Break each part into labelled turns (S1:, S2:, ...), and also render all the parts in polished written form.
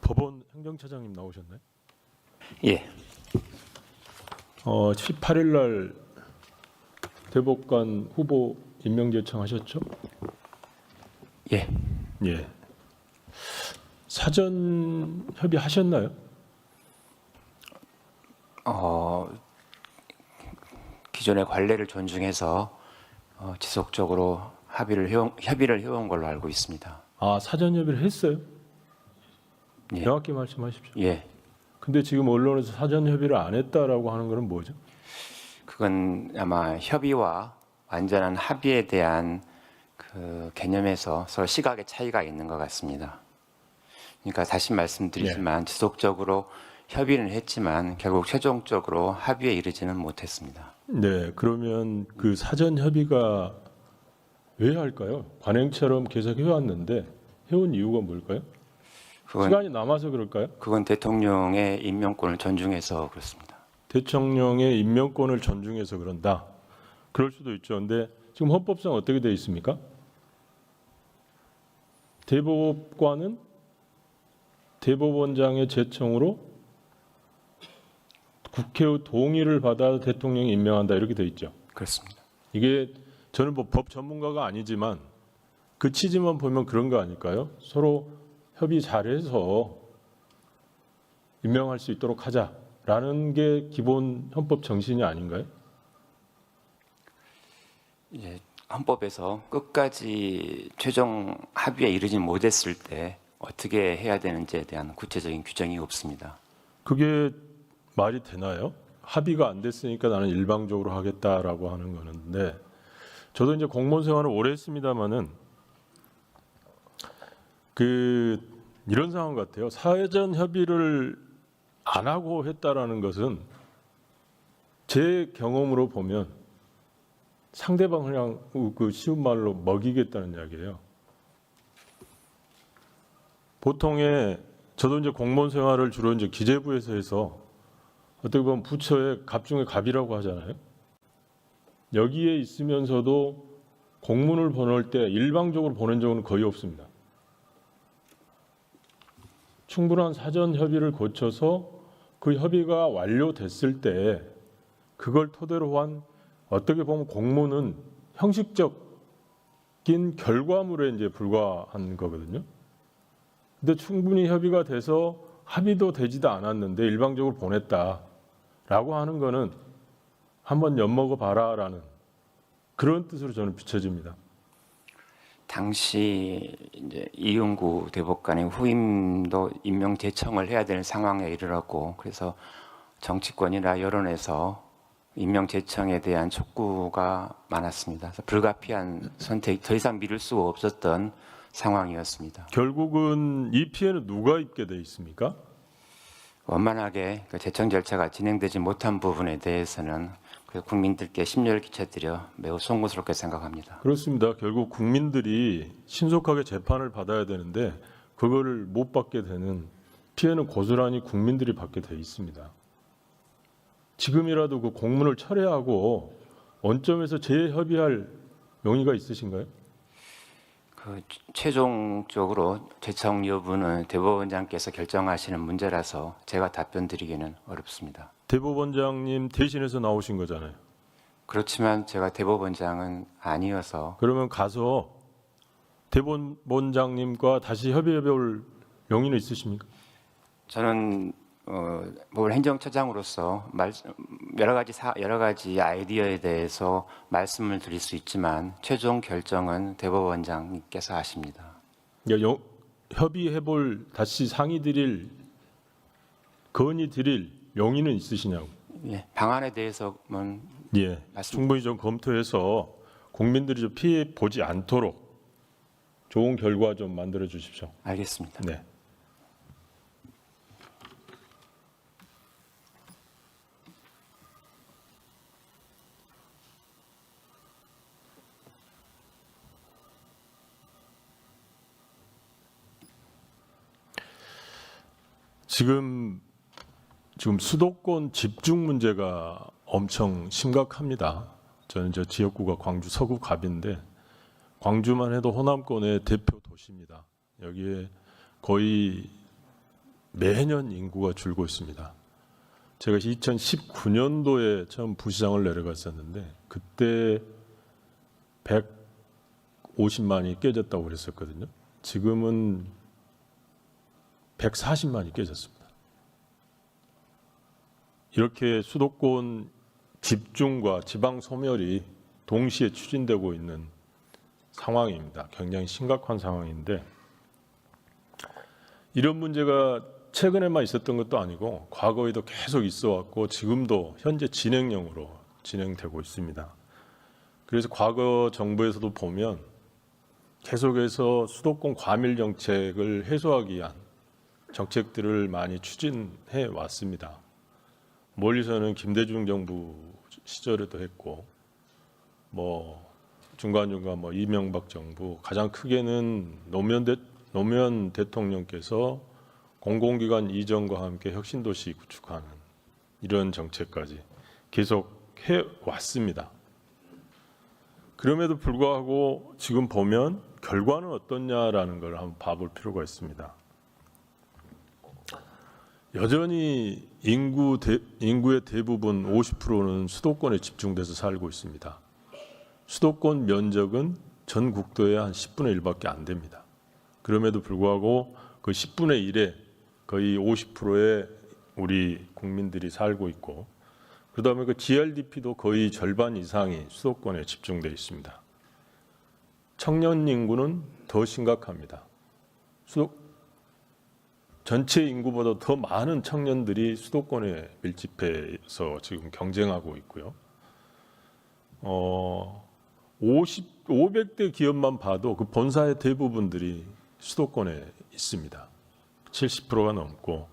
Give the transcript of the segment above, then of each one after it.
S1: 법원 행정처장님 나오셨나요?
S2: 예,
S1: 18일 날 대법관 후보 임명 제청하셨죠?
S2: 예.
S1: 예. 사전 협의하셨나요?
S2: 기존의 관례를 존중해서 지속적으로 협의를 해온 걸로 알고 있습니다.
S1: 아, 사전 협의를 했어요?
S2: 예.
S1: 명확히 말씀하십시오.
S2: 예,
S1: 근데 지금 언론에서 사전 협의를 안 했다라고 하는 것은 뭐죠?
S2: 그건 아마 협의와 완전한 합의에 대한 그 개념에서 서로 시각의 차이가 있는 것 같습니다. 그러니까 다시 말씀드리지만 지속적으로 협의는 했지만 결국 최종적으로 합의에 이르지는 못했습니다.
S1: 네, 그러면 그 사전 협의가 왜 할까요? 관행처럼 계속 해왔는데 해온 이유가 뭘까요? 시간이 남아서 그럴까요?
S2: 그건 대통령의 임명권을 존중해서 그렇습니다.
S1: 대통령의 임명권을 존중해서 그런다. 그럴 수도 있죠. 근데 지금 헌법상 어떻게 되어 있습니까? 대법관은 대법원장의 제청으로 국회의 동의를 받아 대통령이 임명한다 이렇게 되어 있죠.
S2: 그렇습니다.
S1: 이게 저는 뭐 법 전문가가 아니지만 그 취지만 보면 그런 거 아닐까요? 서로 협의 잘해서 임명할 수 있도록 하자라는 게 기본 헌법 정신이 아닌가요?
S2: 이제 헌법에서 끝까지 최종 합의에 이르지 못했을 때 어떻게 해야 되는지에 대한 구체적인 규정이 없습니다.
S1: 그게 말이 되나요? 합의가 안 됐으니까 나는 일방적으로 하겠다라고 하는 거는데 저도 이제 공무원 생활을 오래 했습니다마는 이런 상황 같아요. 사전 협의를 안 하고 했다라는 것은 제 경험으로 보면 상대방을 그냥 그 쉬운 말로 먹이겠다는 이야기예요. 보통의 저도 이제 공무원 생활을 주로 이제 기재부에서 해서 어떻게 보면 부처의 갑 중에 갑이라고 하잖아요. 여기에 있으면서도 공문을 보낼 때 일방적으로 보낸 적은 거의 없습니다. 충분한 사전 협의를 거쳐서 그 협의가 완료됐을 때 그걸 토대로 한 어떻게 보면 공문은 형식적인 결과물에 이제 불과한 거거든요. 근데 충분히 협의가 돼서 합의도 되지도 않았는데 일방적으로 보냈다라고 하는 거는 한번 엿먹어 봐라라는 그런 뜻으로 저는 비춰집니다.
S2: 당시 이제 이은구 대법관의 후임도 임명 제청을 해야 되는 상황에 이르렀고 그래서 정치권이나 여론에서 임명 제청에 대한 촉구가 많았습니다. 그래서 불가피한 선택, 더 이상 미룰 수가 없었던 상황이었습니다.
S1: 결국은 이 피해는 누가 입게 돼 있습니까?
S2: 원만하게 그 제청 절차가 진행되지 못한 부분에 대해서는 그 국민들께 심려를 끼쳐드려 매우 송구스럽게 생각합니다.
S1: 그렇습니다. 결국 국민들이 신속하게 재판을 받아야 되는데 그거를 못 받게 되는 피해는 고스란히 국민들이 받게 돼 있습니다. 지금이라도 그 공문을 철회하고 원점에서 재협의할 용의가 있으신가요?
S2: 그 최종적으로 제청 여부는 대법원장께서 결정하시는 문제라서 제가 답변드리기는 어렵습니다.
S1: 대법원장님 대신해서 나오신 거잖아요.
S2: 그렇지만 제가 대법원장은 아니어서
S1: 그러면 가서 대법원장님과 다시 협의해 볼 용의는 있으십니까?
S2: 저는 법원 행정처장으로서 여러 가지 아이디어에 대해서 말씀을 드릴 수 있지만 최종 결정은 대법원장님께서 하십니다.
S1: 협의해 볼 다시 상의 드릴 건의 드릴 용의는 있으시냐고?
S2: 예, 방안에 대해서는
S1: 예, 충분히 좀 검토해서 국민들이 좀 피해 보지 않도록 좋은 결과 좀 만들어 주십시오.
S2: 알겠습니다.
S1: 네. 지금 수도권 집중 문제가 엄청 심각합니다. 저는 저 지역구가 광주 서구 갑인데 광주만 해도 호남권의 대표 도시입니다. 여기에 거의 매년 인구가 줄고 있습니다. 제가 2019년도에 처음 부시장을 내려갔었는데 그때 150만이 깨졌다고 그랬었거든요. 지금은 140만이 깨졌습니다. 이렇게 수도권 집중과 지방 소멸이 동시에 추진되고 있는 상황입니다. 굉장히 심각한 상황인데 이런 문제가 최근에만 있었던 것도 아니고 과거에도 계속 있어 왔고 지금도 현재 진행형으로 진행되고 있습니다. 그래서 과거 정부에서도 보면 계속해서 수도권 과밀 정책을 해소하기 위한 정책들을 많이 추진해 왔습니다. 멀리서는 김대중 정부 시절에도 했고 중간중간 이명박 정부, 가장 크게는 노무현 대통령께서 공공기관 이전과 함께 혁신도시 구축하는 이런 정책까지 계속 해왔습니다. 그럼에도 불구하고 지금 보면 결과는 어떠냐라는 걸 한번 봐볼 필요가 있습니다. 여전히 인구의 대부분 50%는 수도권에 집중돼서 살고 있습니다. 수도권 면적은 전 국토의 한 10분의 1밖에 안 됩니다. 그럼에도 불구하고 그 10분의 1에 거의 50%의 우리 국민들이 살고 있고 그다음에 그 GRDP도 거의 절반 이상이 수도권에 집중되어 있습니다. 청년 인구는 더 심각합니다. 전체 인구보다 더 많은 청년들이 수도권에 밀집해서 지금 경쟁하고 있고요. 500대 기업만 봐도 그 본사의 대부분들이 수도권에 있습니다. 70%가 넘고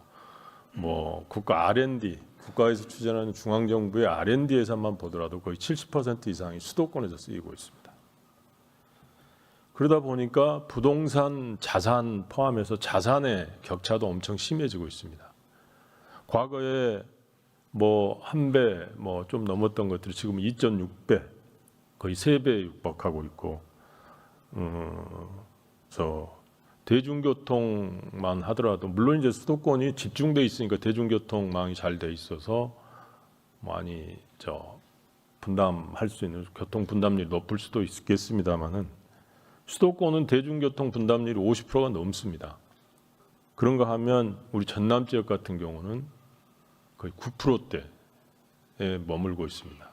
S1: 국가 R&D, 국가에서 추진하는 중앙정부의 R&D 예산만 보더라도 거의 70% 이상이 수도권에서 쓰이고 있습니다. 그러다 보니까 부동산, 자산 포함해서 자산의 격차도 엄청 심해지고 있습니다. 과거에 한 배, 좀 넘었던 것들이 지금 2.6배, 거의 3배에 육박하고 있고, 그래서 대중교통만 하더라도 물론 이제 수도권이 집중돼 있으니까 대중교통망이 잘 돼 있어서 많이 분담할 수 있는 교통 분담률이 높을 수도 있겠습니다만은 수도권은 대중교통 분담률이 50%가 넘습니다. 그런가 하면 우리 전남 지역 같은 경우는 거의 9%대에 머물고 있습니다.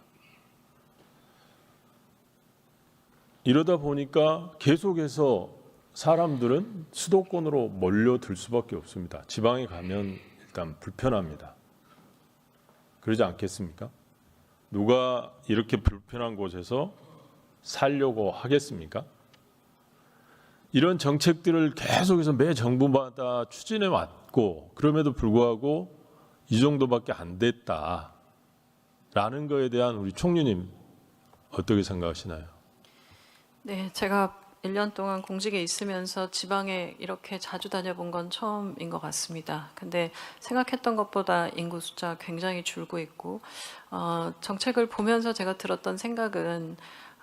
S1: 이러다 보니까 계속해서 사람들은 수도권으로 몰려들 수밖에 없습니다. 지방에 가면 일단 불편합니다. 그러지 않겠습니까? 누가 이렇게 불편한 곳에서 살려고 하겠습니까? 이런 정책들을 계속해서 매 정부마다 추진해 왔고 그럼에도 불구하고 이 정도밖에 안 됐다라는 거에 대한 우리 총리님 어떻게 생각하시나요?
S3: 네, 제가 1년 동안 공직에 있으면서 지방에 이렇게 자주 다녀본 건 처음인 것 같습니다. 근데 생각했던 것보다 인구 숫자 굉장히 줄고 있고 정책을 보면서 제가 들었던 생각은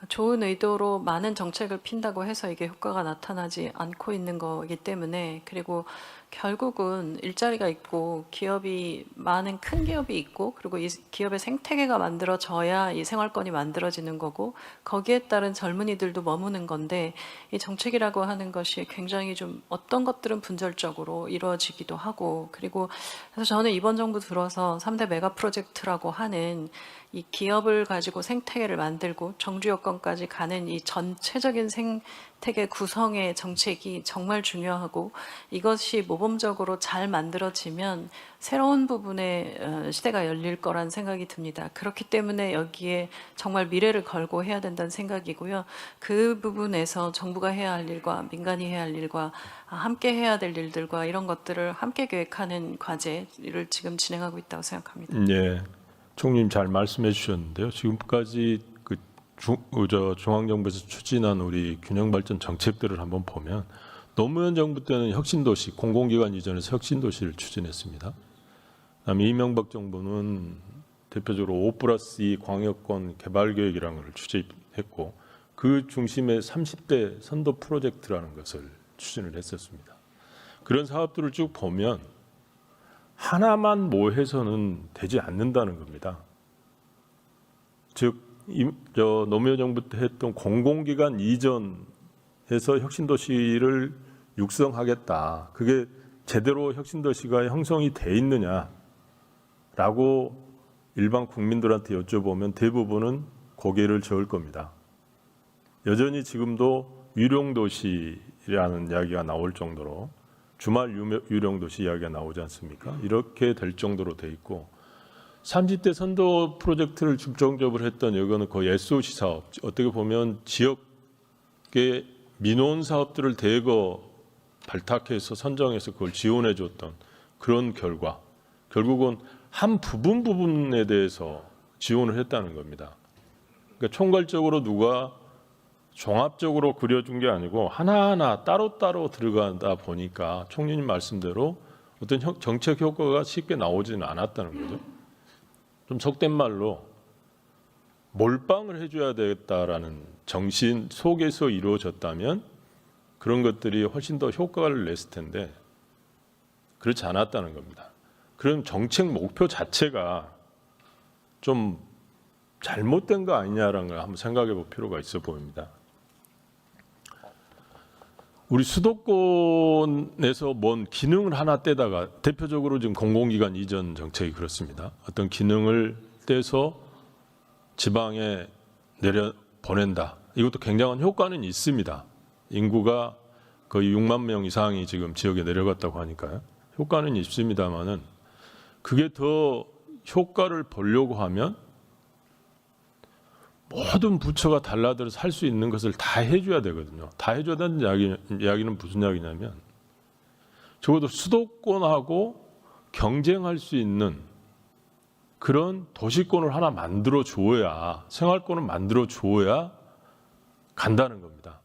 S3: 좋은 의도로 많은 정책을 핀다고 해서 이게 효과가 나타나지 않고 있는 거기 때문에 그리고 결국은 일자리가 있고 기업이 많은 큰 기업이 있고 그리고 이 기업의 생태계가 만들어져야 이 생활권이 만들어지는 거고 거기에 따른 젊은이들도 머무는 건데 이 정책이라고 하는 것이 굉장히 좀 어떤 것들은 분절적으로 이루어지기도 하고 그리고 그래서 저는 이번 정부 들어서 3대 메가 프로젝트라고 하는 이 기업을 가지고 생태계를 만들고 정주 여건까지 가는 이 전체적인 생태계 구성의 정책이 정말 중요하고 이것이 모범적으로 잘 만들어지면 새로운 부분의 시대가 열릴 거란 생각이 듭니다. 그렇기 때문에 여기에 정말 미래를 걸고 해야 된다는 생각이고요. 그 부분에서 정부가 해야 할 일과 민간이 해야 할 일과 함께 해야 될 일들과 이런 것들을 함께 계획하는 과제를 지금 진행하고 있다고 생각합니다.
S1: 네, 총리님 잘 말씀해 주셨는데요. 지금까지 중앙정부에서 추진한 우리 균형발전 정책들을 한번 보면 노무현 정부 때는 혁신도시, 공공기관 이전에서 혁신도시를 추진했습니다. 그다음에 이명박 정부는 대표적으로 5+2 광역권 개발계획이라는 걸 추진했고 그 중심에 30대 선도 프로젝트라는 것을 추진을 했었습니다. 그런 사업들을 쭉 보면 하나만 뭐 해서는 되지 않는다는 겁니다. 즉, 노무현 정부 때 했던 공공기관 이전해서 혁신도시를 육성하겠다. 그게 제대로 혁신도시가 형성이 돼 있느냐라고 일반 국민들한테 여쭤보면 대부분은 고개를 저을 겁니다. 여전히 지금도 유령도시라는 이야기가 나올 정도로 주말 유령도시 이야기가 나오지 않습니까? 이렇게 될 정도로 돼 있고 30대 선도 프로젝트를 중점적으로 했던 이거는 거의 SOC 사업, 어떻게 보면 지역의 민원 사업들을 대거 발탁해서 선정해서 그걸 지원해 줬던 그런 결과, 결국은 한 부분에 대해서 지원을 했다는 겁니다. 그러니까 총괄적으로 누가 종합적으로 그려준 게 아니고 하나하나 따로따로 들어가다 보니까 총리님 말씀대로 어떤 정책 효과가 쉽게 나오지는 않았다는 거죠. 좀 속된 말로 몰빵을 해줘야 되겠다라는 정신 속에서 이루어졌다면 그런 것들이 훨씬 더 효과를 냈을 텐데 그렇지 않았다는 겁니다. 그럼 정책 목표 자체가 좀 잘못된 거 아니냐라는 걸 한번 생각해 볼 필요가 있어 보입니다. 우리 수도권에서 뭔 기능을 하나 떼다가 대표적으로 지금 공공기관 이전 정책이 그렇습니다. 어떤 기능을 떼서 지방에 내려 보낸다. 이것도 굉장한 효과는 있습니다. 인구가 거의 6만 명 이상이 지금 지역에 내려갔다고 하니까요. 효과는 있습니다만은 그게 더 효과를 보려고 하면 모든 부처가 달라들어서 할 수 있는 것을 다 해줘야 되거든요. 다 해줘야 되는 이야기는 무슨 이야기냐면 적어도 수도권하고 경쟁할 수 있는 그런 도시권을 하나 만들어 줘야, 생활권을 만들어 줘야 간다는 겁니다.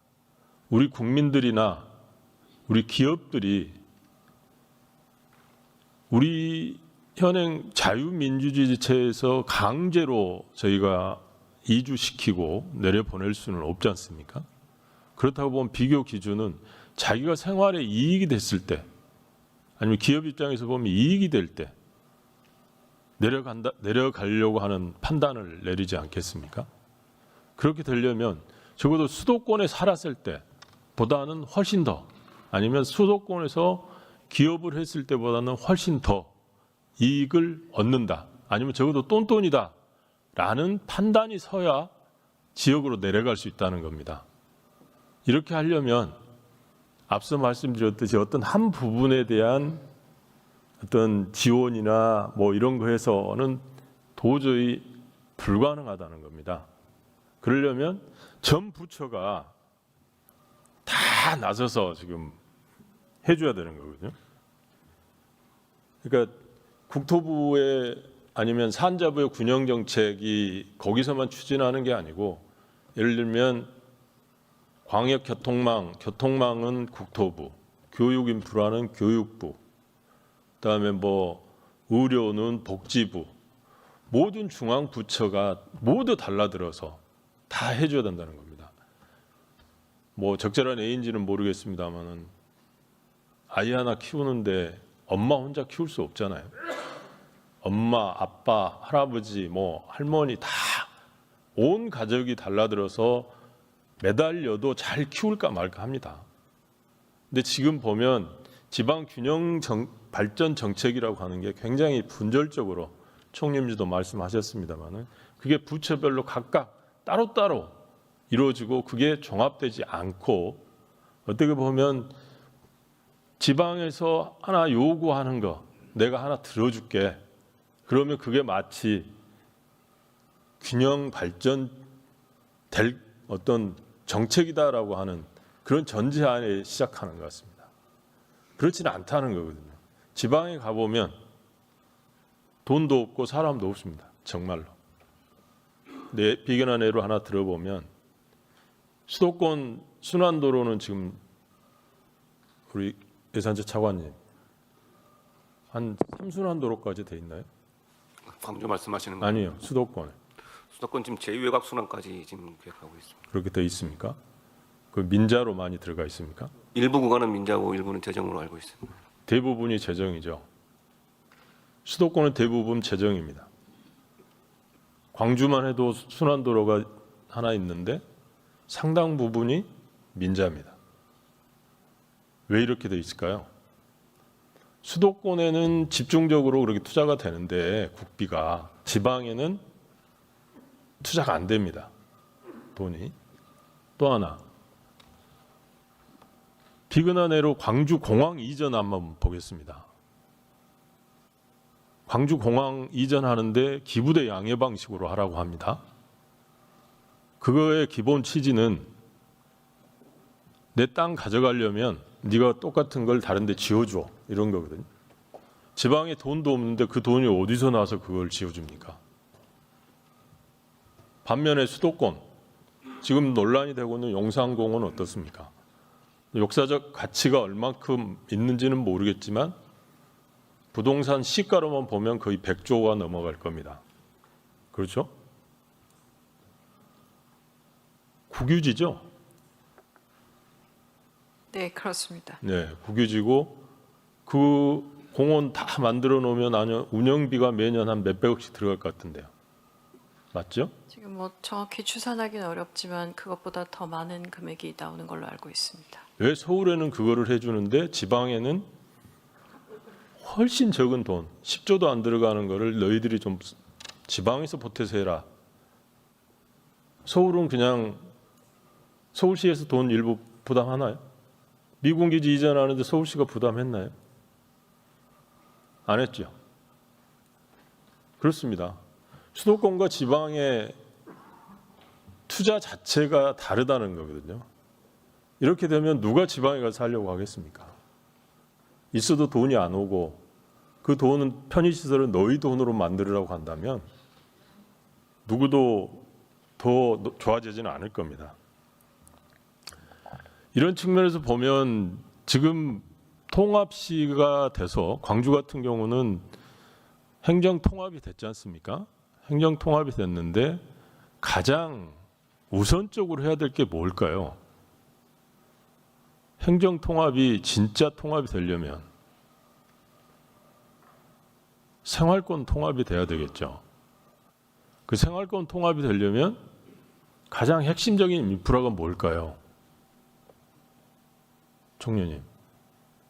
S1: 우리 국민들이나 우리 기업들이 우리 현행 자유민주주의 지체에서 강제로 저희가 이주시키고 내려보낼 수는 없지 않습니까? 그렇다고 보면 비교 기준은 자기가 생활에 이익이 됐을 때 아니면 기업 입장에서 보면 이익이 될 때 내려가려고 하는 판단을 내리지 않겠습니까? 그렇게 되려면 적어도 수도권에 살았을 때보다는 훨씬 더 아니면 수도권에서 기업을 했을 때보다는 훨씬 더 이익을 얻는다. 아니면 적어도 똔똔이다. 라는 판단이 서야 지역으로 내려갈 수 있다는 겁니다. 이렇게 하려면 앞서 말씀드렸듯이 어떤 한 부분에 대한 어떤 지원이나 뭐 이런 거 해서는 도저히 불가능하다는 겁니다. 그러려면 전 부처가 다 나서서 지금 해줘야 되는 거거든요. 그러니까 국토부의 아니면 산자부의 군영 정책이 거기서만 추진하는 게 아니고 예를 들면 교통망은 국토부, 교육인프라는 교육부, 그다음에 뭐 의료는 복지부, 모든 중앙 부처가 모두 달라들어서 다 해줘야 된다는 겁니다. 뭐 적절한 A인지는 모르겠습니다만은 아이 하나 키우는데 엄마 혼자 키울 수 없잖아요. 엄마, 아빠, 할아버지, 뭐 할머니 다 온 가족이 달라들어서 매달려도 잘 키울까 말까 합니다. 근데 지금 보면 지방 균형 발전 정책이라고 하는 게 굉장히 분절적으로 총리님도 말씀하셨습니다만은 그게 부처별로 각각 따로따로 이루어지고 그게 종합되지 않고 어떻게 보면 지방에서 하나 요구하는 거 내가 하나 들어줄게. 그러면 그게 마치 균형 발전 될 어떤 정책이다라고 하는 그런 전제하에 시작하는 것 같습니다. 그렇지는 않다는 거거든요. 지방에 가보면 돈도 없고 사람도 없습니다. 정말로. 비견한 예로 하나 들어보면 수도권 순환도로는 지금 우리 예산처 차관님 한 3순환도로까지 돼 있나요?
S4: 광주 말씀하시는 거
S1: 아니요. 수도권.
S4: 수도권 지금 제2외곽 순환까지 지금 계획하고 있습니다.
S1: 그렇게 돼 있습니까? 그 민자로 많이 들어가 있습니까?
S4: 일부 구간은 민자고 일부는 재정으로 알고 있습니다.
S1: 대부분이 재정이죠. 수도권은 대부분 재정입니다. 광주만 해도 순환도로가 하나 있는데 상당 부분이 민자입니다. 왜 이렇게 돼 있을까요? 수도권에는 집중적으로 그렇게 투자가 되는데 국비가, 지방에는 투자가 안 됩니다. 돈이. 또 하나, 비근한 예로 광주 공항 이전 한번 보겠습니다. 광주 공항 이전하는데 기부대 양해 방식으로 하라고 합니다. 그거의 기본 취지는 내 땅 가져가려면 네가 똑같은 걸 다른 데 지어줘, 이런 거거든요. 지방에 돈도 없는데 그 돈이 어디서 나와서 그걸 지어줍니까? 반면에 수도권, 지금 논란이 되고 있는 용산공원 어떻습니까? 역사적 가치가 얼만큼 있는지는 모르겠지만 부동산 시가로만 보면 거의 100조가 넘어갈 겁니다. 그렇죠? 국유지죠?
S3: 네, 그렇습니다.
S1: 네, 국유지고 그 공원 다 만들어 놓으면 운영비가 매년 한 몇백억씩 들어갈 것 같은데요. 맞죠?
S3: 지금 뭐 정확히 추산하기는 어렵지만 그것보다 더 많은 금액이 나오는 걸로 알고 있습니다.
S1: 왜 서울에는 그거를 해주는데 지방에는 훨씬 적은 돈, 10조도 안 들어가는 거를 너희들이 좀 지방에서 보태서 해라. 서울은 그냥 서울시에서 돈 일부 부담하나요? 미군기지 이전하는데 서울시가 부담했나요? 안 했죠. 그렇습니다. 수도권과 지방의 투자 자체가 다르다는 거거든요. 이렇게 되면 누가 지방에 가서 살려고 하겠습니까? 있어도 돈이 안 오고 그 돈은 편의시설을 너희 돈으로 만들으라고 한다면 누구도 더 좋아지지는 않을 겁니다. 이런 측면에서 보면 지금 통합시가 돼서 광주 같은 경우는 행정통합이 됐지 않습니까? 행정통합이 됐는데 가장 우선적으로 해야 될 게 뭘까요? 행정통합이 진짜 통합이 되려면 생활권 통합이 돼야 되겠죠. 그 생활권 통합이 되려면 가장 핵심적인 인프라가 뭘까요? 총리님,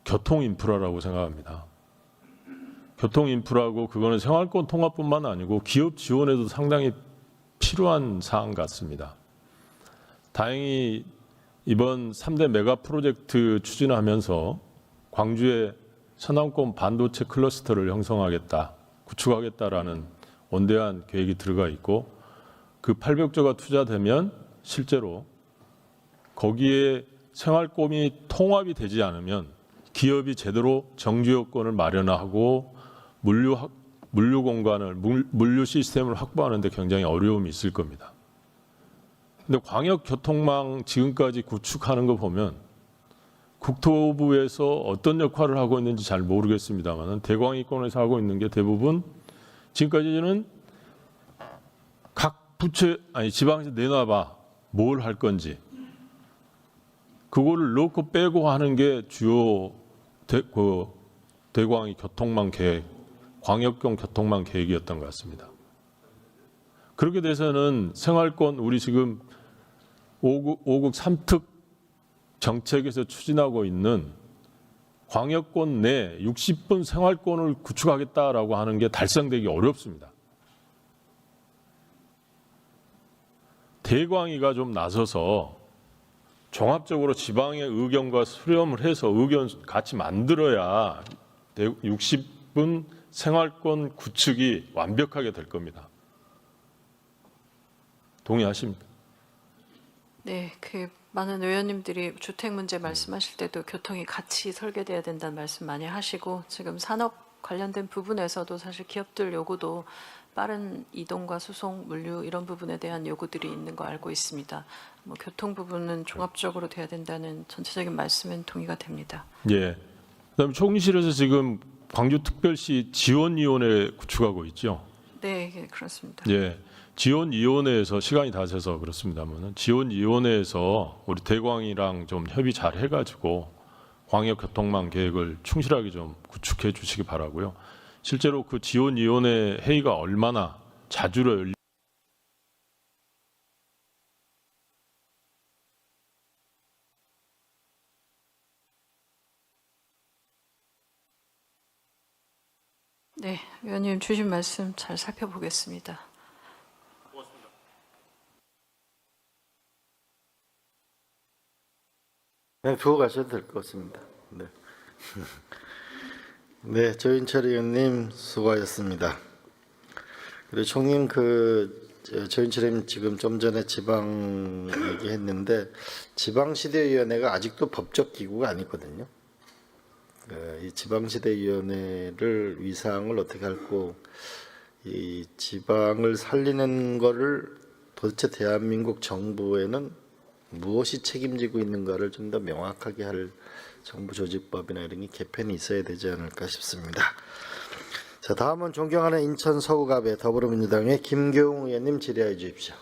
S1: 교통 인프라라고 생각합니다. 교통 인프라고 그거는 생활권 통합뿐만 아니고 기업 지원에도 상당히 필요한 사안 같습니다. 다행히 이번 3대 메가 프로젝트 추진하면서 광주에 서남권 반도체 클러스터를 형성하겠다, 구축하겠다라는 원대한 계획이 들어가 있고 그 800조가 투자되면 실제로 거기에 생활권이 통합이 되지 않으면 기업이 제대로 정주 여건을 마련하고 물류 공간을 물류 시스템을 확보하는 데 굉장히 어려움이 있을 겁니다. 근데 광역 교통망 지금까지 구축하는 거 보면 국토부에서 어떤 역할을 하고 있는지 잘 모르겠습니다만 대광이권에서 하고 있는 게 대부분 지금까지는 각 부처 지방에서 내놔봐 뭘 할 건지 그거를 넣고 빼고 하는 게 주요 대광이 교통망 계획, 광역경 교통망 계획이었던 것 같습니다. 그렇게 돼서는 생활권 우리 지금 5국 3특 정책에서 추진하고 있는 광역권 내 60분 생활권을 구축하겠다라고 하는 게 달성되기 어렵습니다. 대광이가 좀 나서서 종합적으로 지방의 의견과 수렴을 해서 의견 같이 만들어야 60분 생활권 구축이 완벽하게 될 겁니다. 동의하십니까?
S3: 네, 그 많은 의원님들이 주택 문제 말씀하실 때도 교통이 같이 설계돼야 된다는 말씀 많이 하시고 지금 산업 관련된 부분에서도 사실 기업들 요구도 빠른 이동과 수송, 물류 이런 부분에 대한 요구들이 있는 거 알고 있습니다. 뭐 교통 부분은 종합적으로 돼야 된다는 전체적인 말씀은 동의가 됩니다.
S1: 예. 그다음에 총리실에서 지금 광주특별시 지원위원회 구축하고 있죠.
S3: 네, 예, 그렇습니다.
S1: 예. 지원위원회에서 시간이 다 돼서 그렇습니다만은 지원위원회에서 우리 대광이랑 좀 협의 잘 해가지고 광역교통망 계획을 충실하게 좀 구축해 주시기 바라고요. 실제로 그 지원위원회 회의가 얼마나 자주 열리
S3: 네, 위원님 주신 말씀 잘 살펴보겠습니다.
S5: 그냥 두고 가셔도 될 것 같습니다. 네. 네, 조인철 의원님 수고하셨습니다. 그리고 총님 조인철 의원님 지금 좀 전에 지방 얘기했는데 지방시대위원회가 아직도 법적 기구가 아니거든요. 이 지방시대위원회를 위상을 어떻게 할고 이 지방을 살리는 거를 도대체 대한민국 정부에는 무엇이 책임지고 있는가를 좀 더 명확하게 할 정부 조직법이나 이런 게 개편이 있어야 되지 않을까 싶습니다. 자, 다음은 존경하는 인천 서구갑의 더불어민주당의 김교웅 의원님 질의해 주십시오.